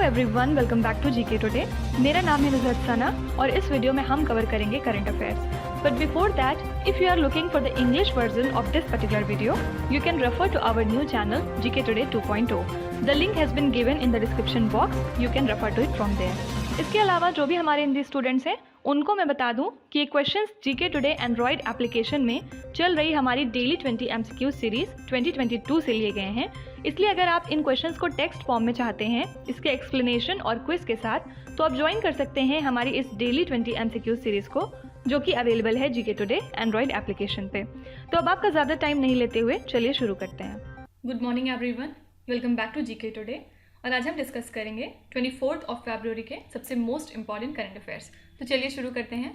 Everyone, welcome back to GK today. मेरा नाम है नुज़हत सना और इस वीडियो में हम कवर करेंगे current affairs. But before that, if you are looking for the English version of this particular video, you can refer to our new channel GK today 2.0। The link has been given in the description box, you can refer to it from there. इसके अलावा जो भी हमारे Hindi students हैं उनको मैं बता दूं कि ये questions GK today Android application में चल रही हमारी डेली 20 MCQ सीरीज 2022 से लिए गए हैं। इसलिए अगर आप इन क्वेश्चंस को टेक्स्ट फॉर्म में चाहते हैं इसके एक्सप्लेनेशन और क्विज के साथ, तो आप ज्वाइन कर सकते हैं हमारी इस डेली 20 MCQ सीरीज को, जो कि अवेलेबल है जीके टुडे एंड्रॉयड एप्लीकेशन पे। तो अब आपका ज़्यादा टाइम नहीं लेते हुए चलिए शुरू करते हैं। Good morning everyone, welcome back to GK today. और आज हम डिस्कस करेंगे 24 फरवरी के सबसे मोस्ट इंपॉर्टेंट करंट अफेयर्स। तो चलिए शुरू करते हैं।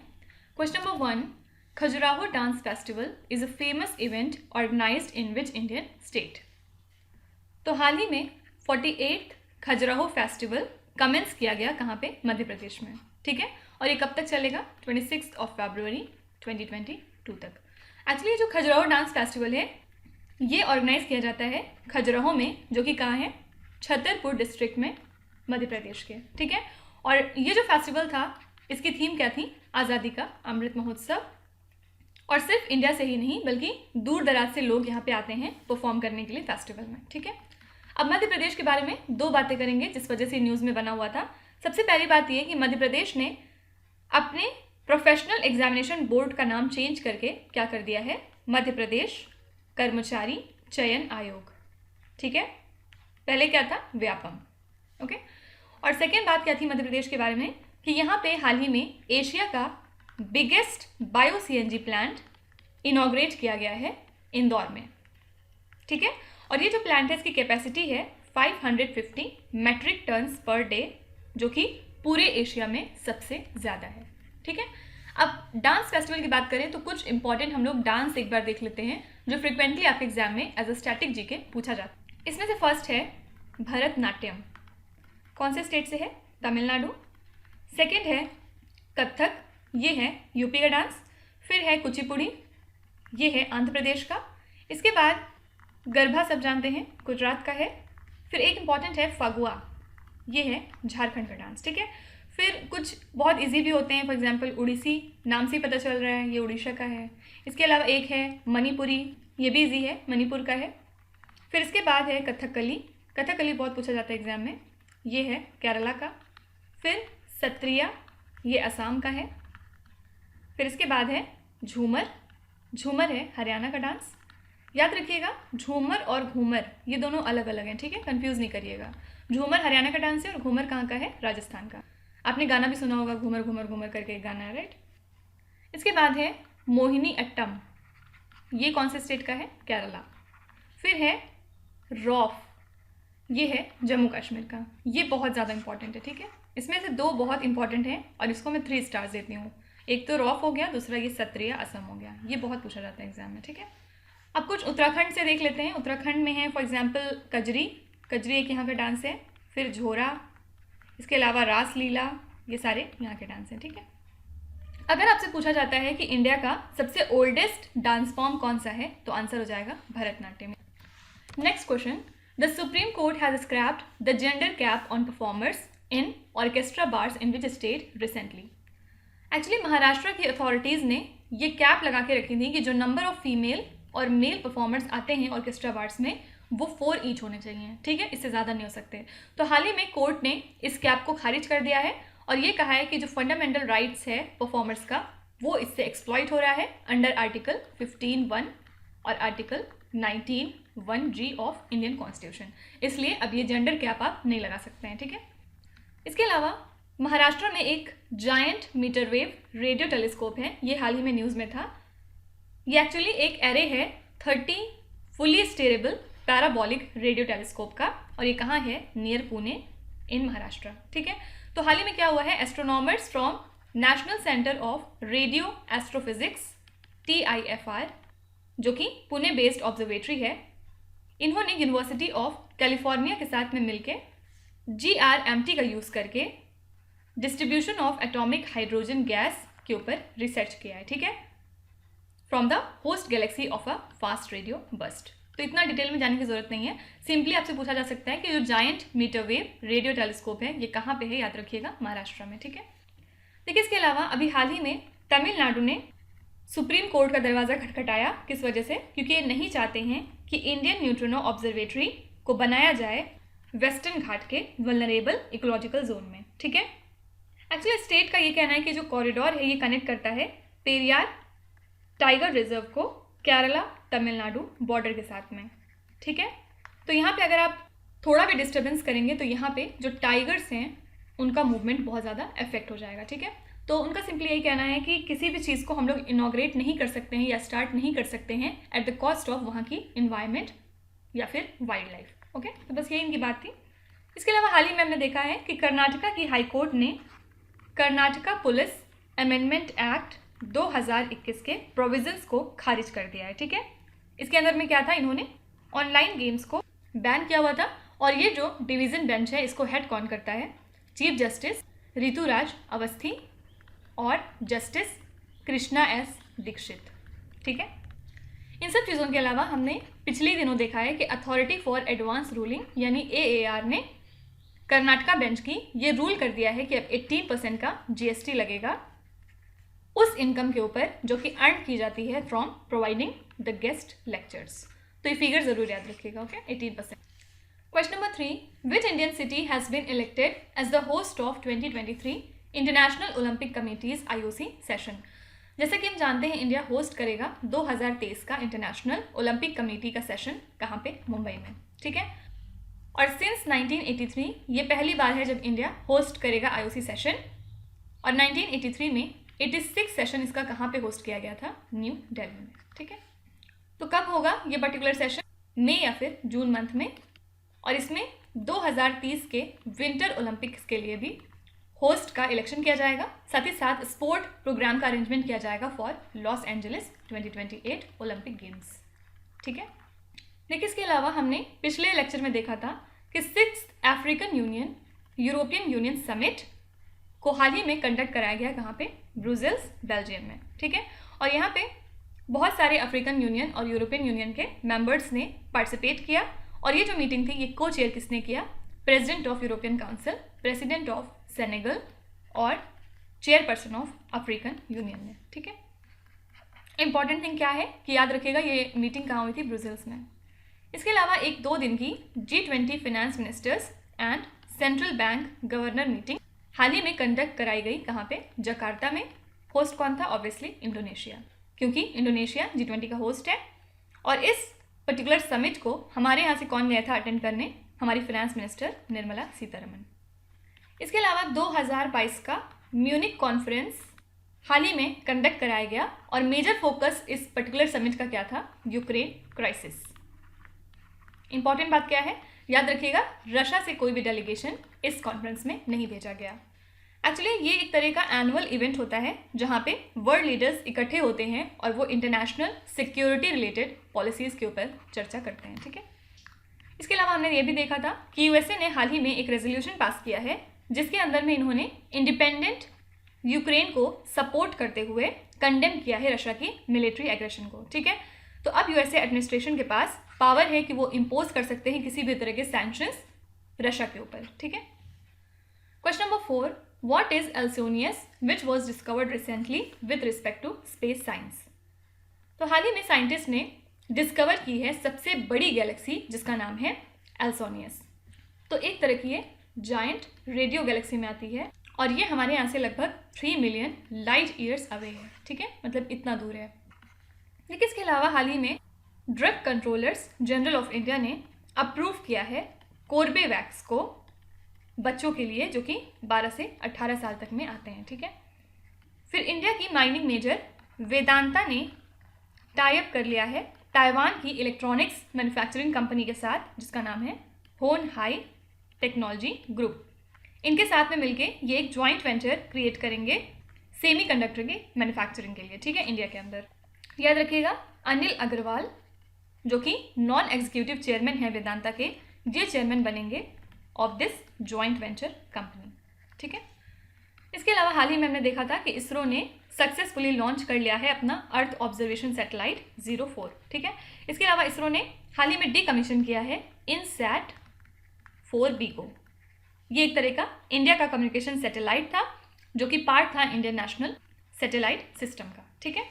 Question number 1, Khajuraho dance festival is a famous event organised in which Indian state? तो हाल ही में 48th खजुराहो फेस्टिवल कमेंस किया गया कहाँ पे? मध्य प्रदेश में। ठीक है, और ये कब तक चलेगा? 26 फरवरी 2022 तक। एक्चुअली जो खजुराहो डांस फेस्टिवल है ये ऑर्गेनाइज किया जाता है खजुराहो में, जो कि कहाँ है? छतरपुर डिस्ट्रिक्ट में, मध्य प्रदेश के। ठीक है, और ये जो फेस्टिवल था इसकी थीम क्या थी? आज़ादी का अमृत महोत्सव। और सिर्फ इंडिया से ही नहीं बल्कि दूर दराज से लोग यहाँ पे आते हैं परफॉर्म करने के लिए फेस्टिवल में। ठीक है, अब मध्य प्रदेश के बारे में दो बातें करेंगे जिस वजह से न्यूज़ में बना हुआ था। सबसे पहली बात यह कि मध्य प्रदेश ने अपने प्रोफेशनल एग्जामिनेशन बोर्ड का नाम चेंज करके क्या कर दिया है? मध्य प्रदेश कर्मचारी चयन आयोग। ठीक है, पहले क्या था? व्यापम। ओके, और सेकेंड बात क्या थी मध्य प्रदेश के बारे में कि यहाँ पे हाल ही में एशिया का biggest bio CNG plant inaugurate किया गया है इंदौर में। ठीक है, और ये जो प्लांट है इसकी कैपेसिटी है 550 मेट्रिक टन्स पर डे, जो कि पूरे एशिया में सबसे ज़्यादा है। ठीक है, अब डांस फेस्टिवल की बात करें तो कुछ इंपॉर्टेंट हम लोग डांस एक बार देख लेते हैं जो फ्रिक्वेंटली आपके एग्जाम में एज अ स्टैटिक जीके पूछा जाता है। इसमें से फर्स्ट है भरतनाट्यम। कौन से स्टेट से है? तमिलनाडु। सेकंड है कथक, ये है यूपी का डांस। फिर है कुचिपुड़ी, ये है आंध्र प्रदेश का। इसके बाद गरबा सब जानते हैं, गुजरात का है। फिर एक इम्पॉर्टेंट है फगुआ, ये है झारखंड का डांस। ठीक है, फिर कुछ बहुत इजी भी होते हैं, फॉर एग्जांपल उड़ीसी, नाम से ही पता चल रहा है ये उड़ीसा का है। इसके अलावा एक है मणिपुरी, ये भी इजी है, मणिपुर का है। फिर इसके बाद है कथकली, कथकली बहुत पूछा जाता है एग्जाम में, ये है केरला का। फिर सत्रिया, ये असम का है। फिर इसके बाद है झूमर, झूमर है हरियाणा का डांस। याद रखिएगा झूमर और घूमर ये दोनों अलग अलग हैं। ठीक है, कंफ्यूज नहीं करिएगा। झूमर हरियाणा का डांस है और घूमर कहाँ का है? राजस्थान का। आपने गाना भी सुना होगा, घूमर घूमर घूमर करके एक गाना है, राइट। इसके बाद है मोहिनी अट्टम, ये कौन से स्टेट का है? केरला। फिर है रॉफ, ये है जम्मू कश्मीर का। ये बहुत ज़्यादा इंपॉर्टेंट है। ठीक है, इसमें से दो बहुत इंपॉर्टेंट हैं और इसको मैं 3 स्टार्स देती हूँ। एक तो रॉफ हो गया, दूसरा ये सत्रिया असम हो गया। ये बहुत पूछा जाता है एग्जाम में। ठीक है, अब कुछ उत्तराखंड से देख लेते हैं। उत्तराखंड में है फॉर एग्जाम्पल कजरी, कजरी एक यहाँ का डांस है। फिर झोरा, इसके अलावा रासलीला, ये सारे यहाँ के डांस हैं। ठीक है, अगर आपसे पूछा जाता है कि इंडिया का सबसे ओल्डेस्ट डांस फॉर्म कौन सा है, तो आंसर हो जाएगा Bharatanatyam. Next question, the supreme court has scraped the gender cap on performers in orchestra bars in which state recently? Actually Maharashtra की अथॉरिटीज़ ने ये कैप लगा के रखी थी कि जो नंबर ऑफ फीमेल और मेल परफॉर्मर्स आते हैं ऑर्केस्ट्रा बार्स में वो 4 ईच होने चाहिए। ठीक है, इससे ज़्यादा नहीं हो सकते। तो हाल ही में कोर्ट ने इस कैप को खारिज कर दिया है और ये कहा है कि जो फंडामेंटल राइट्स है परफॉर्मर्स का वो इससे एक्सप्लॉइट हो रहा है अंडर आर्टिकल 15(1) और article 19(1)(g) of Indian constitution. इसलिए अब ये जेंडर कैप आप नहीं लगा सकते हैं। ठीक है, इसके अलावा महाराष्ट्र में एक giant metre wave radio telescope है, ये हाल ही में न्यूज़ में था। ये एक्चुअली एक एरे है 30 फुली स्टेरेबल पैराबॉलिक रेडियो टेलीस्कोप का, और ये कहाँ है? नियर पुणे इन महाराष्ट्र। ठीक है, तो हाल ही में क्या हुआ है? Astronomers from national centre of radio astrophysics TIFR, जो कि पुणे बेस्ड ऑब्जर्वेटरी है, इन्होंने यूनिवर्सिटी ऑफ कैलिफोर्निया के साथ में मिलकर GRMT का यूज़ करके distribution of atomic hydrogen gas के ऊपर रिसर्च किया है। ठीक है, from the host galaxy of a fast radio burst. तो इतना डिटेल में जाने की ज़रूरत नहीं है। सिंपली आपसे पूछा जा सकता है कि जो giant metre wave radio telescope है ये कहाँ पे है, याद रखिएगा, महाराष्ट्र में। ठीक है, देखिए इसके अलावा अभी हाल ही में तमिलनाडु ने सुप्रीम कोर्ट का दरवाज़ा खटखटाया। किस वजह से? क्योंकि ये नहीं चाहते हैं कि इंडियन न्यूट्रिनो ऑब्जर्वेटरी को बनाया जाए वेस्टर्न घाट के वल्नरेबल इकोलॉजिकल जोन में। ठीक है, एक्चुअली स्टेट का ये कहना है कि जो कॉरिडोर है ये कनेक्ट करता है पेरियार टाइगर रिजर्व को केरला तमिलनाडु बॉर्डर के साथ में। ठीक है, तो यहाँ पे अगर आप थोड़ा भी डिस्टर्बेंस करेंगे तो यहाँ पे जो टाइगर्स हैं उनका मूवमेंट बहुत ज़्यादा इफेक्ट हो जाएगा। ठीक है, तो उनका सिंपली यही कहना है कि किसी भी चीज़ को हम लोग इनॉग्रेट नहीं कर सकते हैं या स्टार्ट नहीं कर सकते हैं एट द कॉस्ट ऑफ वहाँ की इन्वायरमेंट या फिर वाइल्ड लाइफ। ओके, तो बस यही इनकी बात थी। इसके अलावा हाल ही में हमने देखा है कि कर्नाटका की हाई कोर्ट ने कर्नाटका पुलिस अमेंडमेंट एक्ट 2021 के प्रोविजंस को खारिज कर दिया है। ठीक है, इसके अंदर में क्या था, इन्होंने ऑनलाइन गेम्स को बैन किया हुआ था और ये जो डिवीज़न बेंच है इसको हेड कौन करता है? चीफ जस्टिस ऋतुराज अवस्थी और जस्टिस कृष्णा एस दीक्षित। ठीक है, इन सब चीज़ों के अलावा हमने पिछले दिनों देखा है कि अथॉरिटी फॉर एडवांस रूलिंग यानी AAR ने कर्नाटका बेंच की ये रूल कर दिया है कि अब 18% का GST लगेगा उस इनकम के ऊपर जो कि अर्न की जाती है from providing the guest lectures. तो ये फिगर जरूर याद रखिएगा। Okay, 18%। Question number 3, which Indian city has been elected as the host of 2023 international Olympic committees IOC session. जैसे कि हम जानते हैं इंडिया होस्ट करेगा 2023 का इंटरनेशनल ओलंपिक कमेटी का सेशन कहाँ पे? मुंबई में। ठीक है, और सिंस 1983 ये पहली बार है जब इंडिया होस्ट करेगा IOC सेशन और 1983 में 86 सेशन इसका कहाँ पे होस्ट किया गया था? न्यू दिल्ली में। ठीक है, तो कब होगा ये पर्टिकुलर सेशन? मई या फिर जून मंथ में, और इसमें 2030 के विंटर ओलंपिक्स के लिए भी होस्ट का इलेक्शन किया जाएगा। साथ ही साथ स्पोर्ट प्रोग्राम का अरेंजमेंट किया जाएगा for Los Angeles 2028 Olympic games. ठीक है, देखिए इसके अलावा हमने पिछले लेक्चर में देखा था कि 6th African union European union summit को हाल ही में कंडक्ट कराया गया। कहाँ पे? ब्रुसेल्स, बेल्जियम में। ठीक है, और यहाँ पे बहुत सारे अफ्रीकन यूनियन और यूरोपियन यूनियन के मेंबर्स ने पार्टिसिपेट किया और ये जो मीटिंग थी ये को चेयर किसने किया? President of European council, president of Senegal और चेयरपर्सन ऑफ अफ्रीकन यूनियन ने। ठीक है, इंपॉर्टेंट थिंग क्या है कि याद रखिएगा ये मीटिंग कहाँ हुई थी? ब्रुसेल्स में। इसके अलावा एक 2 दिन की G20 finance ministers and central bank governor meeting हाल ही में कंडक्ट कराई गई। कहाँ पे? जकार्ता में। होस्ट कौन था? ऑब्वियसली इंडोनेशिया, क्योंकि इंडोनेशिया G20 का होस्ट है। और इस पर्टिकुलर समिट को हमारे यहाँ से कौन गया था अटेंड करने? हमारी फाइनेंस मिनिस्टर निर्मला सीतारमन। इसके अलावा 2022 का म्यूनिक कॉन्फ्रेंस हाल ही में कंडक्ट कराया गया और मेजर फोकस इस पर्टिकुलर समिट का क्या था? Ukraine crisis. इंपॉर्टेंट बात क्या है? याद रखिएगा, रशिया से कोई भी डेलीगेशन इस कॉन्फ्रेंस में नहीं भेजा गया। एक्चुअली ये एक तरह का एनुअल इवेंट होता है जहाँ पे वर्ल्ड लीडर्स इकट्ठे होते हैं और वो इंटरनेशनल सिक्योरिटी रिलेटेड पॉलिसीज़ के ऊपर चर्चा करते हैं। ठीक है, इसके अलावा हमने ये भी देखा था कि USA ने हाल ही में एक रेजोल्यूशन पास किया है जिसके अंदर में इन्होंने इंडिपेंडेंट यूक्रेन को सपोर्ट करते हुए कंडेम किया है रशिया की मिलिट्री एग्रेशन को। ठीक है, तो अब USA एडमिनिस्ट्रेशन के पास पावर है कि वो इम्पोज कर सकते हैं किसी भी तरह के सैंक्शंस रशिया के ऊपर। ठीक है, क्वेश्चन नंबर 4, व्हाट इज एल्सोनियस which was discovered recently with respect to space science. तो हाल ही में साइंटिस्ट ने डिस्कवर की है सबसे बड़ी गैलेक्सी जिसका नाम है एल्सोनियस। तो एक तरह की ये जायंट रेडियो गैलेक्सी में आती है और ये हमारे यहाँ से लगभग 3 मिलियन लाइट ईयर्स अवे है। ठीक है, मतलब इतना दूर है। लेकिन इसके अलावा हाल ही में drug controllers general of India ने अप्रूव किया है कोर्बेवैक्स को बच्चों के लिए जो कि 12 से 18 साल तक में आते हैं। ठीक है, फिर इंडिया की माइनिंग मेजर वेदांता ने टाई अप कर लिया है ताइवान की इलेक्ट्रॉनिक्स मैन्युफैक्चरिंग कंपनी के साथ जिसका नाम है होन हाई टेक्नोलॉजी ग्रुप। इनके साथ में मिलके ये एक जॉइंट वेंचर क्रिएट करेंगे सेमीकंडक्टर के मैन्युफैक्चरिंग के लिए। ठीक है, इंडिया के अंदर। याद रखिएगा, अनिल अग्रवाल जो कि नॉन एग्जीक्यूटिव चेयरमैन है वेदांता के, ये चेयरमैन बनेंगे of this joint venture company. ठीक है, इसके अलावा हाल ही में हमने देखा था कि इसरो ने सक्सेसफुली लॉन्च कर लिया है अपना अर्थ ऑब्जर्वेशन सैटेलाइट 04। ठीक है, इसके अलावा इसरो ने हाल ही में डीकमीशन किया है इनसैट 4B को। ये एक तरह का इंडिया का कम्युनिकेशन सैटेलाइट था जो कि पार्ट था इंडियन नेशनल सैटेलाइट सिस्टम का, ठीक है।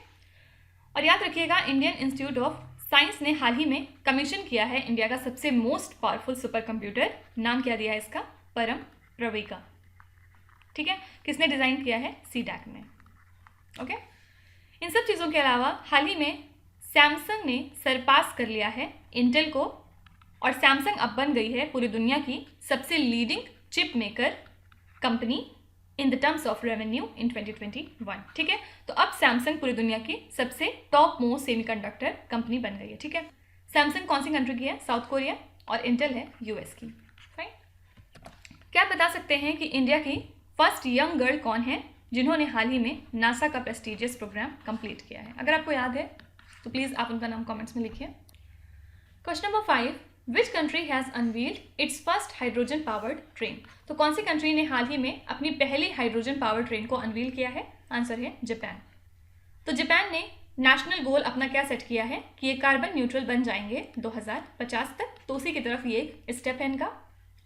और याद रखिएगा, इंडियन इंस्टीट्यूट ऑफ साइंस ने हाल ही में कमीशन किया है इंडिया का सबसे मोस्ट पावरफुल सुपर कंप्यूटर। नाम क्या दिया है इसका? परम प्रवेगा, ठीक है। किसने डिज़ाइन किया है? CDAC ने, ओके। इन सब चीज़ों के अलावा हाल ही में सैमसंग ने सरपास कर लिया है इंटेल को, और सैमसंग अब बन गई है पूरी दुनिया की सबसे leading chip maker company in the terms of revenue in 2021, ठीक है। तो अब सैमसंग पूरी दुनिया की सबसे टॉप मोस्ट सेमीकंडक्टर कंपनी बन गई है, ठीक है। सैमसंग कौन सी कंट्री की है? साउथ कोरिया, और इंटेल है US की, फाइन। क्या आप बता सकते हैं कि इंडिया की फर्स्ट यंग गर्ल कौन है जिन्होंने हाल ही में नासा का प्रेस्टिजियस प्रोग्राम कंप्लीट किया है? अगर आपको याद है तो प्लीज़ आप उनका नाम कमेंट्स में लिखिए। Question number 5, which country has unveiled it's first hydrogen powered train? तो कौन सी कंट्री ने हाल ही में अपनी पहली हाइड्रोजन पावर ट्रेन को अनवील किया है? आंसर है जापान। तो जापान ने नेशनल गोल अपना क्या सेट किया है कि ये कार्बन न्यूट्रल बन जाएंगे 2050 तक, तो उसी की तरफ ये एक स्टेप है इनका।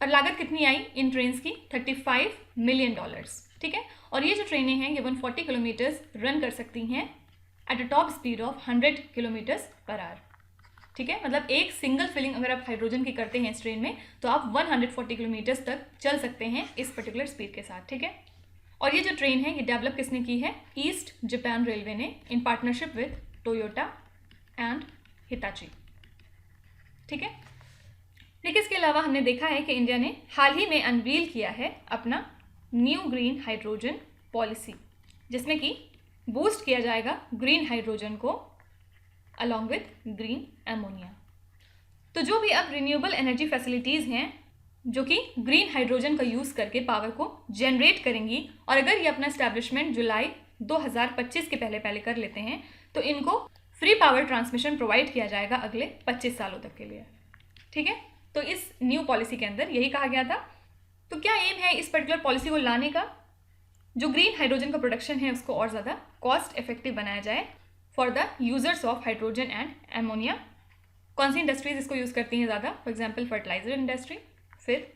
और लागत कितनी आई इन ट्रेन्स की? $35 मिलियन, ठीक है। और ये जो ट्रेनें हैं ये 140 किलोमीटर्स रन कर सकती हैं at a top speed of 100 kilometres per hour, ठीक है। मतलब एक सिंगल फिलिंग अगर आप हाइड्रोजन की करते हैं इस ट्रेन में तो आप 140 किलोमीटर्स तक चल सकते हैं इस पर्टिकुलर स्पीड के साथ, ठीक है। और ये जो ट्रेन है ये डेवलप किसने की है? ईस्ट जापान रेलवे ने in partnership with Toyota and Hitachi, ठीक है। लेकिन इसके अलावा हमने देखा है कि इंडिया ने हाल ही में अनवील किया है अपना न्यू ग्रीन हाइड्रोजन पॉलिसी, जिसमें कि बूस्ट किया जाएगा ग्रीन हाइड्रोजन को अलॉन्ग विथ ग्रीन एमोनिया। तो जो भी अब रिन्यूएबल एनर्जी फैसिलिटीज़ हैं जो कि ग्रीन हाइड्रोजन का यूज़ करके पावर को जनरेट करेंगी, और अगर ये अपना एस्टैब्लिशमेंट जुलाई 2025 के पहले कर लेते हैं तो इनको फ्री पावर ट्रांसमिशन प्रोवाइड किया जाएगा अगले 25 सालों तक के लिए, ठीक है। तो इस न्यू पॉलिसी के अंदर यही कहा गया था। तो क्या एम है इस पर्टिकुलर पॉलिसी को लाने का? जो ग्रीन हाइड्रोजन का प्रोडक्शन है उसको और ज़्यादा कॉस्ट इफेक्टिव बनाया जाए for the users of hydrogen and ammonia. कौन सी इंडस्ट्रीज इसको यूज़ करती हैं ज़्यादा? फॉर एग्जांपल फर्टिलाइजर इंडस्ट्री, फिर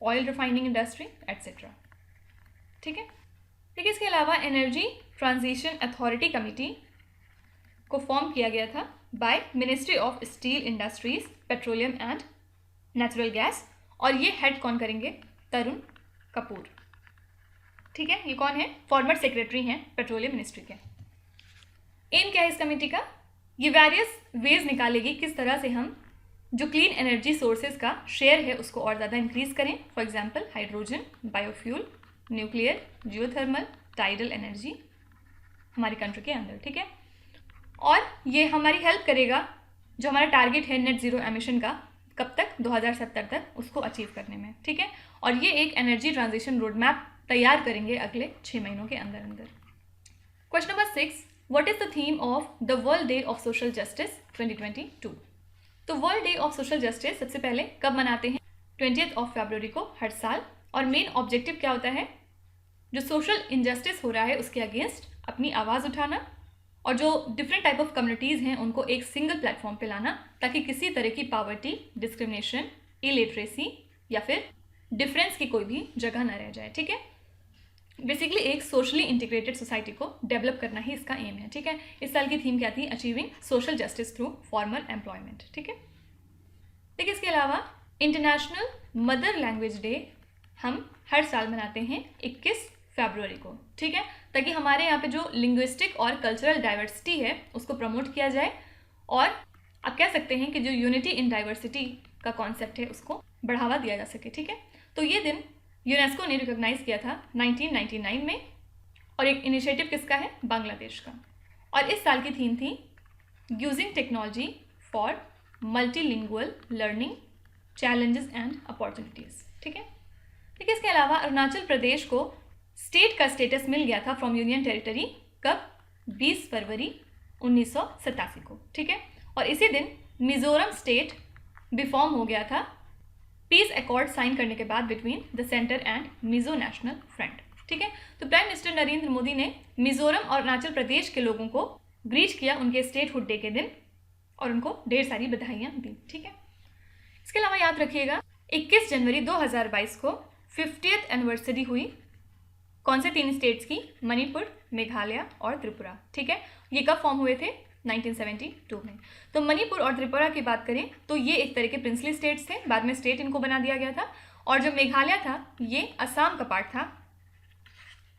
ऑयल रिफाइनिंग इंडस्ट्री एट्सेट्रा, ठीक है। ठीक है, इसके अलावा एनर्जी ट्रांजिशन अथॉरिटी कमिटी को फॉर्म किया गया था by ministry of steel industries, petroleum and natural gas, और ये हेड कौन करेंगे? तरुण कपूर, ठीक है। ये कौन है? फॉर्मर सेक्रेटरी हैं पेट्रोलियम मिनिस्ट्री के। एम क्या है इस कमेटी का? ये वेरियस वेज निकालेगी किस तरह से हम जो क्लीन एनर्जी सोर्सेज का शेयर है उसको और ज़्यादा इंक्रीज करें। For example hydrogen, biofuel, nuclear, geothermal, tidal energy हमारी कंट्री के अंदर, ठीक है। और ये हमारी हेल्प करेगा जो हमारा टारगेट है नेट जीरो एमिशन का, कब तक? 2070 तक, उसको अचीव करने में, ठीक है। और ये एक एनर्जी ट्रांजिशन रोड मैप तैयार करेंगे अगले 6 महीनों के अंदर अंदर। Question number 6, what is the theme of the world day of social justice 2022? तो world day of social justice सबसे पहले कब मनाते हैं? 20 फरवरी को हर साल। और मेन ऑब्जेक्टिव क्या होता है? जो सोशल इनजस्टिस हो रहा है उसके अगेंस्ट अपनी आवाज़ उठाना, और जो डिफरेंट टाइप ऑफ कम्युनिटीज़ हैं उनको एक सिंगल प्लेटफॉर्म पे लाना, ताकि किसी तरह की पावर्टी, डिस्क्रिमिनेशन, इलिटरेसी या फिर डिफरेंस की कोई भी जगह न रह जाए, ठीक है। बेसिकली एक सोशली इंटीग्रेटेड सोसाइटी को डेवलप करना ही इसका एम है, ठीक है। इस साल की थीम क्या थी? Achieving social justice through formal employment, ठीक है। देखिए इसके अलावा इंटरनेशनल मदर लैंग्वेज डे हम हर साल मनाते हैं 21 फरवरी को, ठीक है, ताकि हमारे यहाँ पे जो लिंग्विस्टिक और कल्चरल डाइवर्सिटी है उसको प्रमोट किया जाए, और आप कह सकते हैं कि जो यूनिटी इन डाइवर्सिटी का कॉन्सेप्ट है उसको बढ़ावा दिया जा सके, ठीक है। तो ये दिन यूनेस्को ने रिकॉग्नाइज किया था 1999 में, और एक इनिशिएटिव किसका है? बांग्लादेश का। और इस साल की थीम थी using technology for multilingual learning, challenges and opportunities, ठीक है। ठीक है, इसके अलावा अरुणाचल प्रदेश को स्टेट का स्टेटस मिल गया था फ्रॉम यूनियन टेरिटरी, कब? 20 फरवरी 1987 को, ठीक है। और इसी दिन मिजोरम स्टेट भी फॉर्म हो गया था पीस अकॉर्ड साइन करने के बाद between the centre and Mizo national front, ठीक है। तो प्राइम मिनिस्टर नरेंद्र मोदी ने मिजोरम और अरुणाचल प्रदेश के लोगों को ग्रीट किया उनके स्टेटहुड डे के दिन, और उनको ढेर सारी बधाइयाँ दी। ठीक है, इसके अलावा याद रखिएगा 21 जनवरी 2022 को 50th एनिवर्सरी हुई कौन से 3 स्टेट्स की? मणिपुर, मेघालय और त्रिपुरा। ठीक है, ये कब फॉर्म हुए थे? 1972 में। तो मणिपुर और त्रिपुरा की बात करें तो ये एक तरह के प्रिंसली स्टेट्स थे, बाद में स्टेट इनको बना दिया गया था। और जो मेघालय था ये असम का पार्ट था,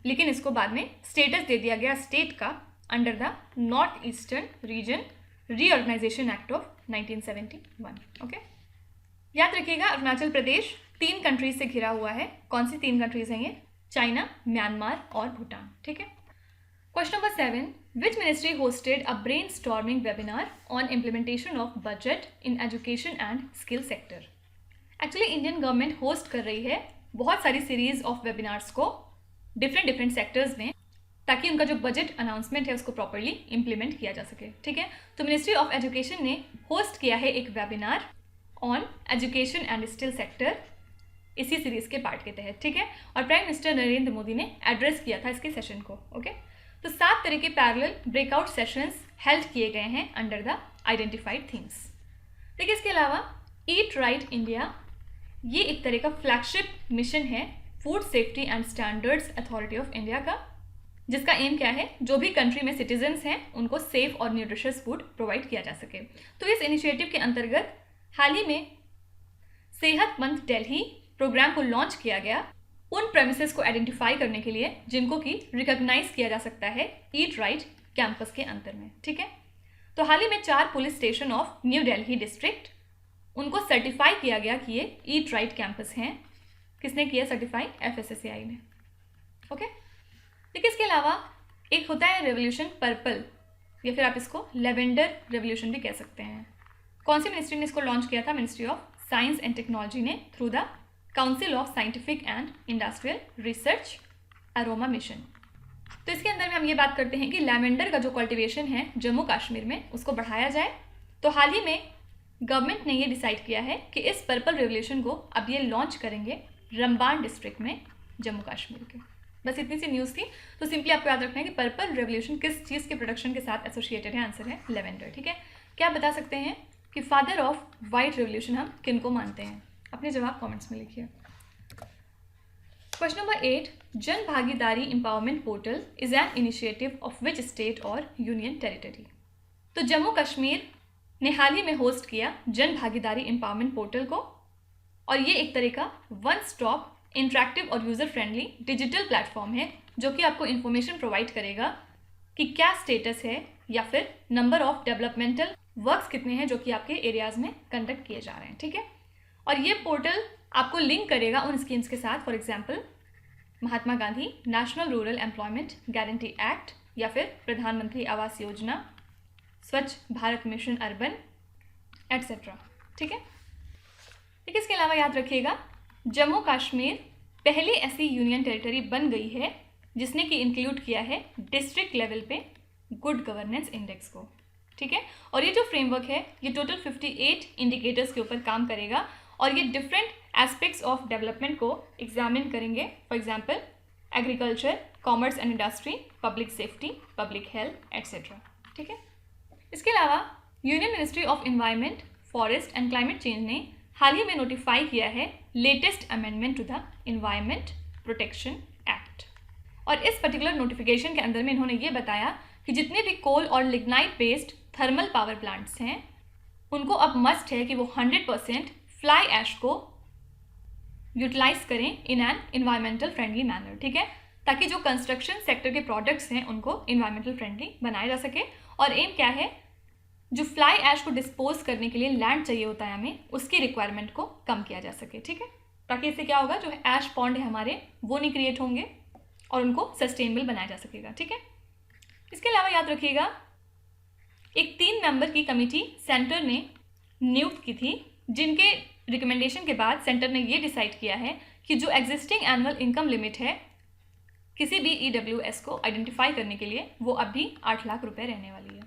लेकिन इसको बाद में स्टेटस दे दिया गया स्टेट का under the north eastern region reorganisation act of 1971। Okay, याद रखिएगा अरुणाचल प्रदेश 3 कंट्रीज से घिरा हुआ है। कौन सी 3 कंट्रीज हैं ये? चाइना, म्यांमार और भूटान। ठीक है, question number 7, which ministry hosted a brainstorming webinar on implementation of budget in education and skill sector? Actually Indian government host कर रही है बहुत सारी सीरीज ऑफ वेबिनार्स को डिफरेंट सेक्टर्स में, ताकि उनका जो बजट अनाउंसमेंट है उसको प्रॉपरली इम्प्लीमेंट किया जा सके। ठीक है, तो मिनिस्ट्री ऑफ एजुकेशन ने होस्ट किया है एक webinar on education and skill sector इसी सीरीज के पार्ट के तहत। ठीक है, और प्राइम मिनिस्टर नरेंद्र मोदी ने एड्रेस किया था इसके सेशन को। ओके, तो 7 तरह के पैरेलल ब्रेकआउट सेशंस हेल्ड किए गए हैं अंडर द आइडेंटिफाइड थीम्स। देखिए, इसके अलावा ईट राइट इंडिया ये एक तरह का फ्लैगशिप मिशन है food safety and standards authority of India का, जिसका एम क्या है? जो भी कंट्री में सिटीजन्स हैं उनको सेफ और न्यूट्रिशियस फूड प्रोवाइड किया जा सके। तो इस इनिशिएटिव के अंतर्गत हाल ही में सेहतमंद दिल्ली प्रोग्राम को लॉन्च किया गया उन प्रेमिसेस को आइडेंटिफाई करने के लिए जिनको कि रिकॉग्नाइज किया जा सकता है ईट राइट कैंपस के अंदर में। ठीक है, तो हाल ही में 4 police station of new Delhi district उनको सर्टिफाई किया गया कि ये ईट राइट कैंपस हैं। किसने किया सर्टिफाई? FSSAI ने। ओके, देखिए इसके अलावा एक होता है रेवोल्यूशन पर्पल, या फिर आप इसको लेवेंडर रेवोल्यूशन भी कह सकते हैं। कौन सी मिनिस्ट्री ने इसको लॉन्च किया था? Ministry of science and technology ने through the council of scientific and industrial research aroma mission. तो इसके अंदर में हम ये बात करते हैं कि लैवेंडर का जो कल्टीवेशन है जम्मू कश्मीर में उसको बढ़ाया जाए। तो हाल ही में गवर्नमेंट ने ये डिसाइड किया है कि इस पर्पल रेवोल्यूशन को अब ये लॉन्च करेंगे रंबान डिस्ट्रिक्ट में जम्मू कश्मीर के। बस इतनी सी न्यूज़ थी। तो सिंपली आपको याद रखना है कि पर्पल रेवोल्यूशन किस चीज़ के प्रोडक्शन के साथ एसोसिएटेड है? आंसर है लेवेंडर। ठीक है, क्या बता सकते हैं कि फादर ऑफ वाइट रेवोल्यूशन हम किनको मानते हैं? अपने जवाब कमेंट्स में लिखिए। क्वेश्चन नंबर 8, जन भागीदारी empowerment portal is an initiative of which state और यूनियन टेरिटरी? तो जम्मू कश्मीर ने हाल ही में होस्ट किया जन भागीदारी एम्पावरमेंट पोर्टल को, और ये एक तरह का वन स्टॉप इंटरेक्टिव और यूज़र फ्रेंडली डिजिटल प्लेटफॉर्म है जो कि आपको इन्फॉर्मेशन प्रोवाइड करेगा कि क्या स्टेटस है या फिर नंबर ऑफ डेवलपमेंटल वर्क्स कितने हैं जो कि आपके एरियाज़ में कंडक्ट किए जा रहे हैं। ठीक है, और ये पोर्टल आपको लिंक करेगा उन स्कीम्स के साथ, for example Mahatma Gandhi national rural employment guarantee act, या फिर प्रधानमंत्री आवास योजना, स्वच्छ भारत मिशन अर्बन एट्सेट्रा। ठीक है, लेकिन इसके अलावा याद रखिएगा जम्मू कश्मीर पहली ऐसी यूनियन टेरिटरी बन गई है जिसने कि इंक्लूड किया है डिस्ट्रिक्ट लेवल पे गुड गवर्नेंस इंडेक्स को। ठीक है, और ये जो फ्रेमवर्क है ये टोटल 58 इंडिकेटर्स के ऊपर काम करेगा और ये डिफरेंट एस्पेक्ट्स ऑफ डेवलपमेंट को एग्जामिन करेंगे, for example agriculture, commerce and industry, public safety, public health etcetera. ठीक है, इसके अलावा union ministry of environment, forest and climate change ने हाल ही में नोटिफाई किया है latest amendment to the environment protection act, और इस पर्टिकुलर नोटिफिकेशन के अंदर में इन्होंने ये बताया कि जितने भी कोल और lignite based thermal power plants हैं उनको अब मस्ट है कि वो 100% फ्लाई ऐश को यूटिलाइज करें in an environmental friendly manner. ठीक है, ताकि जो कंस्ट्रक्शन सेक्टर के प्रोडक्ट्स हैं उनको इन्वायरमेंटल फ्रेंडली बनाया जा सके। और एम क्या है? जो फ्लाई ऐश को डिस्पोज करने के लिए लैंड चाहिए होता है हमें, उसकी रिक्वायरमेंट को कम किया जा सके। ठीक है, ताकि इससे क्या होगा, जो ऐश पॉन्ड है हमारे वो नहीं क्रिएट होंगे और उनको सस्टेनेबल बनाया जा सकेगा। ठीक है, इसके अलावा याद रखिएगा एक 3 मेंबर की कमेटी सेंटर ने नियुक्त की थी, जिनके रिकमेंडेशन के बाद सेंटर ने ये डिसाइड किया है कि जो एग्जिस्टिंग एनुअल इनकम लिमिट है किसी भी EWS को आइडेंटिफाई करने के लिए वो अब भी 8 लाख रुपए रहने वाली है।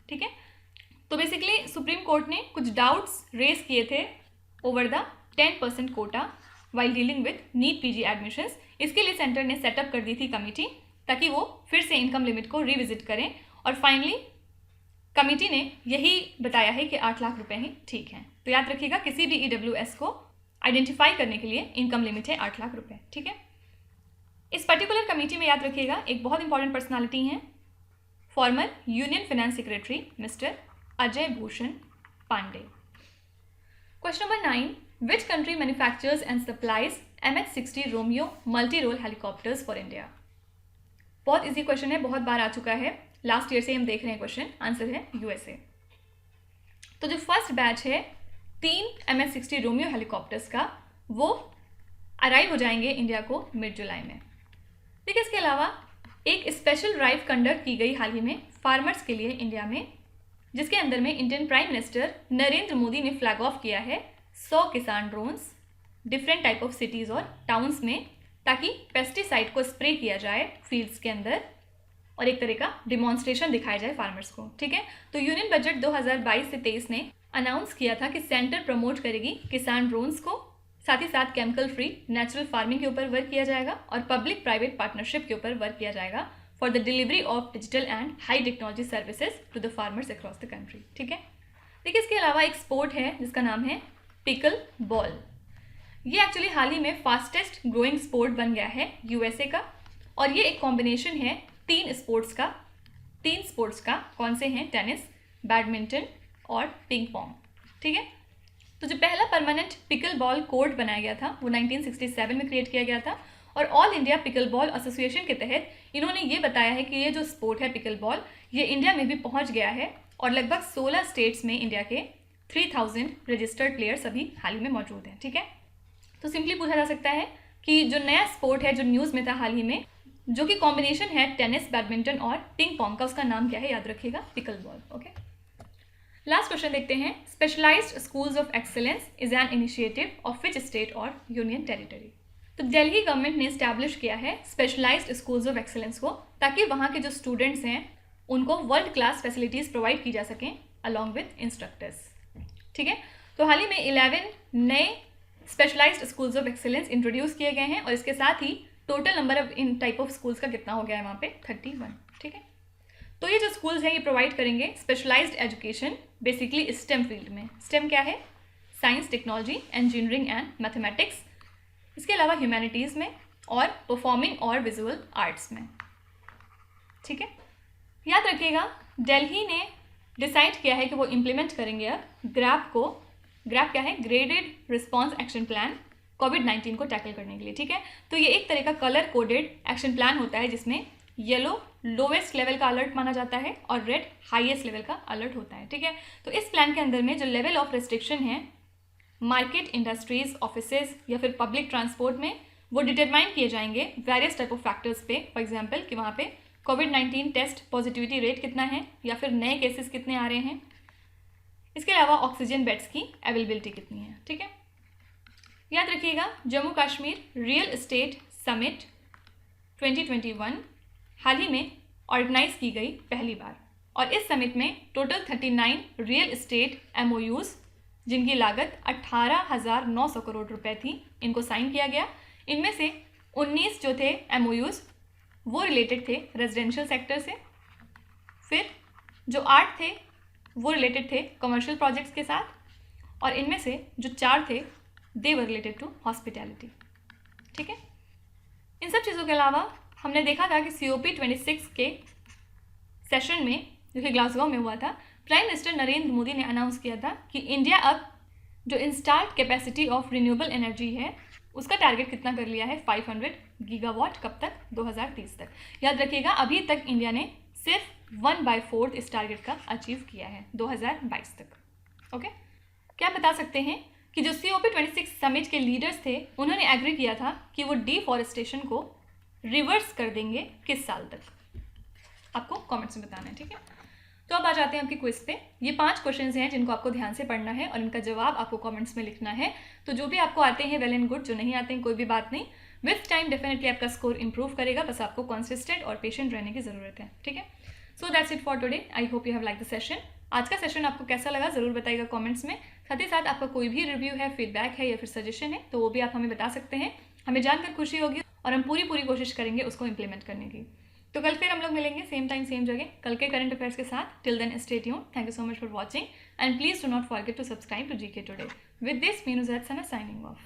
ठीक है, तो बेसिकली सुप्रीम कोर्ट ने कुछ डाउट्स रेज किए थे over the 10% quota while dealing with NEET PG admissions. इसके लिए सेंटर ने सेटअप कर दी थी कमेटी ताकि वो फिर से इनकम लिमिट को रिविजिट करें और फाइनली कमेटी ने यही बताया है कि 8 लाख रुपए ही ठीक है। तो याद रखिएगा, किसी भी EWS को आइडेंटिफाई करने के लिए इनकम लिमिट है 8 लाख रुपए। ठीक है, इस पर्टिकुलर कमेटी में याद रखिएगा एक बहुत इंपॉर्टेंट पर्सनालिटी हैं, former union finance secretary mister Ajay Bhushan Pandey. Question number 9, which country manufactures and supplies MH-60 Romeo multi role helicopters for India. बहुत इजी क्वेश्चन है, बहुत बार आ चुका है, लास्ट ईयर से हम देख रहे हैं क्वेश्चन। आंसर है USA। तो जो फर्स्ट बैच है 3 MH-60 रोमियो हेलीकॉप्टर्स का, वो अराइव हो जाएंगे इंडिया को मिड जुलाई में। देखिए, इसके अलावा एक स्पेशल ड्राइव कंडक्ट की गई हाल ही में फार्मर्स के लिए इंडिया में, जिसके अंदर में Indian prime minister Narendra Modi ने फ्लैग ऑफ किया है 100 किसान drones different type of cities और टाउन्स में, ताकि पेस्टिसाइड को स्प्रे किया जाए फील्ड्स के अंदर और एक तरह का डिमॉन्स्ट्रेशन दिखाया जाए फार्मर्स को। ठीक है, तो यूनियन बजट 2022 से 23 ने अनाउंस किया था कि सेंटर प्रमोट करेगी किसान ड्रोन्स को, साथ ही साथ केमिकल फ्री नेचुरल फार्मिंग के ऊपर वर्क किया जाएगा और पब्लिक प्राइवेट पार्टनरशिप के ऊपर वर्क किया जाएगा for the delivery of digital and high technology services to the farmers across the country. ठीक है, देखिए, इसके अलावा एक स्पोर्ट है जिसका नाम है पिकल बॉल। ये एक्चुअली हाल ही में फास्टेस्ट ग्रोइंग स्पोर्ट बन गया है USA का, और ये एक कॉम्बिनेशन है 3 स्पोर्ट्स का। कौन से हैं? टेनिस, बैडमिंटन और पिंग पोंग। ठीक है, तो जो पहला परमानेंट पिकल बॉल कोर्ट बनाया गया था वो 1967 में क्रिएट किया गया था, और all India pickle ball association के तहत इन्होंने ये बताया है कि ये जो स्पोर्ट है पिकल बॉल, ये इंडिया में भी पहुंच गया है और लगभग 16 स्टेट्स में इंडिया के 3000 रजिस्टर्ड प्लेयर्स अभी हाल ही में मौजूद हैं। ठीक है, तो सिंपली पूछा जा सकता है कि जो नया स्पोर्ट है जो न्यूज़ में था हाल ही में, जो कि कॉम्बिनेशन है टेनिस, बैडमिंटन और पिंग पोंग का, उसका नाम क्या है? याद रखिएगा, pickle ball. Okay, last question देखते हैं। Specialised schools of excellence is an initiative of which state और यूनियन टेरिटरी। तो दिल्ली गवर्नमेंट ने स्टैब्लिश किया है स्पेशलाइज्ड स्कूल्स ऑफ एक्सीलेंस को, ताकि वहाँ के जो स्टूडेंट्स हैं उनको वर्ल्ड क्लास फैसिलिटीज़ प्रोवाइड की जा सकें अलॉन्ग विद इंस्ट्रक्टर्स। ठीक है, तो हाल ही में 11 नए specialized schools of excellence introduce किए गए हैं, और इसके साथ ही टोटल नंबर ऑफ इन टाइप ऑफ स्कूल्स का कितना हो गया है वहाँ पे? 31। ठीक है, तो ये जो स्कूल्स हैं ये प्रोवाइड करेंगे specialised education basically STEM field में। स्टेम क्या है? Science, technology, engineering and mathematics, इसके अलावा ह्यूमैनिटीज़ में और परफॉर्मिंग और विजुअल आर्ट्स में। ठीक है, याद रखिएगा, दिल्ली ने डिसाइड किया है कि वो इम्प्लीमेंट करेंगे अब ग्रैप क्या है? ग्रेडेड रिस्पॉन्स एक्शन प्लान, कोविड-19 को टैकल करने के लिए। ठीक है, तो ये एक तरह का कलर कोडेड एक्शन प्लान होता है जिसमें येलो लोवेस्ट लेवल का अलर्ट माना जाता है और रेड हाईएस्ट लेवल का अलर्ट होता है। ठीक है, तो इस प्लान के अंदर में जो लेवल ऑफ रेस्ट्रिक्शन है मार्केट, इंडस्ट्रीज, ऑफिसेज या फिर पब्लिक ट्रांसपोर्ट में, वो डिटरमाइन किए जाएंगे वेरियस टाइप ऑफ फैक्टर्स पे। फॉर एग्जांपल कि वहाँ पे कोविड-19 टेस्ट पॉजिटिविटी रेट कितना है या फिर नए केसेस कितने आ रहे हैं, इसके अलावा ऑक्सीजन बेड्स की अवेलेबिलिटी कितनी है। ठीक है, याद रखिएगा, Jammu Kashmir real estate summit 2021 हाल ही में ऑर्गेनाइज की गई पहली बार, और इस समिट में टोटल 39 रियल एस्टेट MOUs जिनकी लागत 18,900 करोड़ रुपए थी, इनको साइन किया गया। इनमें से 19 जो थे MOUs वो रिलेटेड थे रेजिडेंशियल सेक्टर से, फिर जो 8 थे वो रिलेटेड थे कमर्शियल प्रोजेक्ट्स के साथ, और इनमें से जो 4 थे दे वर रिलेटेड टू हॉस्पिटैलिटी। ठीक है, इन सब चीज़ों के अलावा हमने देखा था कि COP26 के सेशन में जो कि ग्लासगो में हुआ था, प्राइम मिनिस्टर नरेंद्र मोदी ने अनाउंस किया था कि इंडिया अब जो installed capacity of renewable energy है उसका टारगेट कितना कर लिया है? 500 गीगावाट। कब तक? 2030 तक। याद रखिएगा, अभी तक इंडिया ने सिर्फ 1/4 इस टारगेट का अचीव किया है 2022 तक। ओके, क्या बता सकते हैं कि जो COP26 समिट के लीडर्स थे उन्होंने एग्री किया था कि वो डिफॉरेस्टेशन को रिवर्स कर देंगे किस साल तक? आपको कमेंट्स में बताना है। ठीक है, तो अब आ जाते हैं आपके क्विज पे। ये 5 क्वेश्चंस हैं जिनको आपको ध्यान से पढ़ना है और इनका जवाब आपको कमेंट्स में लिखना है। तो जो भी आपको आते हैं वेल एंड गुड, जो नहीं आते हैं कोई भी बात नहीं, विथ टाइम डेफिनेटली आपका स्कोर इंप्रूव करेगा, बस आपको कंसिस्टेंट और पेशेंट रहने की ज़रूरत है। ठीक है, so that's it for today. I hope you have like the session. आज का सेशन आपको कैसा लगा ज़रूर बताइएगा कमेंट्स में। साथ ही साथ आपका कोई भी रिव्यू है, फीडबैक है या फिर सजेशन है तो वो भी आप हमें बता सकते हैं। हमें जानकर खुशी होगी और हम पूरी कोशिश करेंगे उसको इम्प्लीमेंट करने की। तो कल फिर हम लोग मिलेंगे सेम टाइम सेम जगह कल के करंट अफेयर्स के साथ. Till then stay tuned. Thank you so much for watching and please do not forget to subscribe to GK today. With this Meenu Zaid Sana signing of.